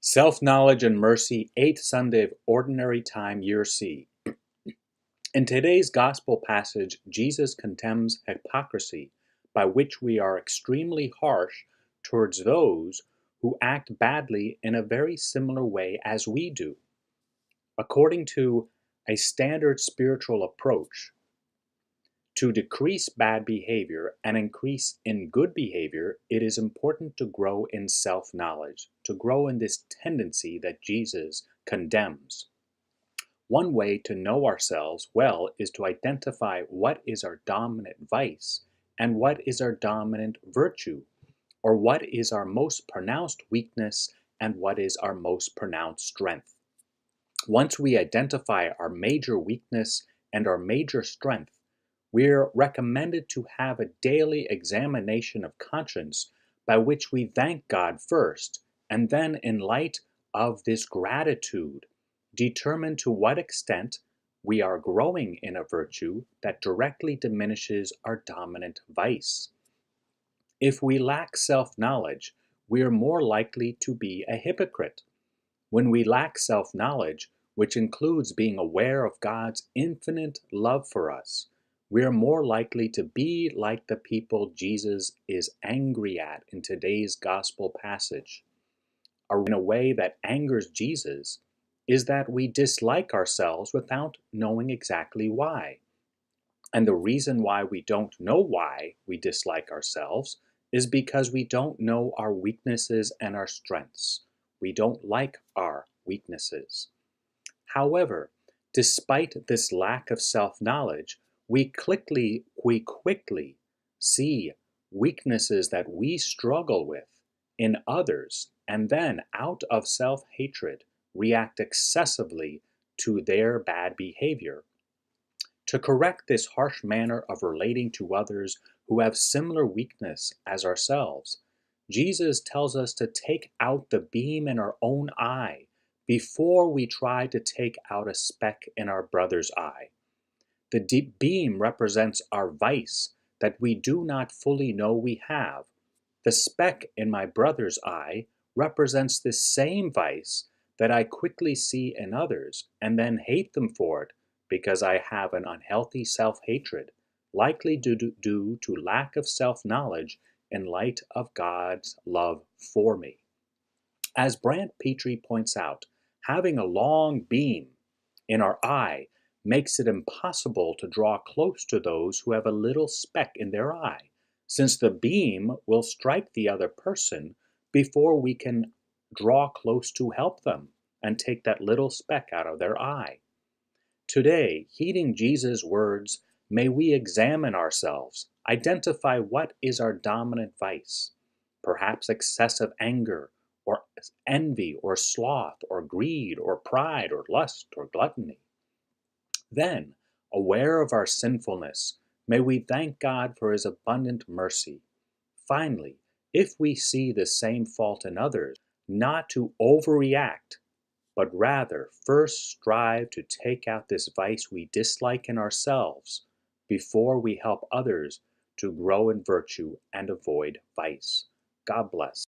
Self-Knowledge and Mercy, 8th Sunday of Ordinary Time, Year C. In today's Gospel passage, Jesus condemns hypocrisy, by which we are extremely harsh towards those who act badly in a very similar way as we do. According to a standard spiritual approach, to decrease bad behavior and increase in good behavior, it is important to grow in self-knowledge, to grow in this tendency that Jesus condemns. One way to know ourselves well is to identify what is our dominant vice and what is our dominant virtue, or what is our most pronounced weakness and what is our most pronounced strength. Once we identify our major weakness and our major strength, we're recommended to have a daily examination of conscience by which we thank God first, and then in light of this gratitude, determine to what extent we are growing in a virtue that directly diminishes our dominant vice. If we lack self-knowledge, we are more likely to be a hypocrite. When we lack self-knowledge, which includes being aware of God's infinite love for us, we are more likely to be like the people Jesus is angry at in today's gospel passage. In a way that angers Jesus is that we dislike ourselves without knowing exactly why. And the reason why we don't know why we dislike ourselves is because we don't know our weaknesses and our strengths. We don't like our weaknesses. However, despite this lack of self-knowledge, we quickly see weaknesses that we struggle with in others, and then out of self-hatred react excessively to their bad behavior. To correct this harsh manner of relating to others who have similar weakness as ourselves, Jesus tells us to take out the beam in our own eye before we try to take out a speck in our brother's eye. The deep beam represents our vice that we do not fully know we have. The speck in my brother's eye represents this same vice that I quickly see in others and then hate them for it because I have an unhealthy self-hatred, likely due to lack of self-knowledge in light of God's love for me. As Brant Pitre points out, having a long beam in our eye makes it impossible to draw close to those who have a little speck in their eye, since the beam will strike the other person before we can draw close to help them and take that little speck out of their eye. Today, heeding Jesus' words, may we examine ourselves, identify what is our dominant vice, perhaps excessive anger, or envy, or sloth, or greed, or pride, or lust, or gluttony. Then, aware of our sinfulness, may we thank God for His abundant mercy. Finally, if we see the same fault in others, not to overreact, but rather first strive to take out this vice we dislike in ourselves before we help others to grow in virtue and avoid vice. God bless.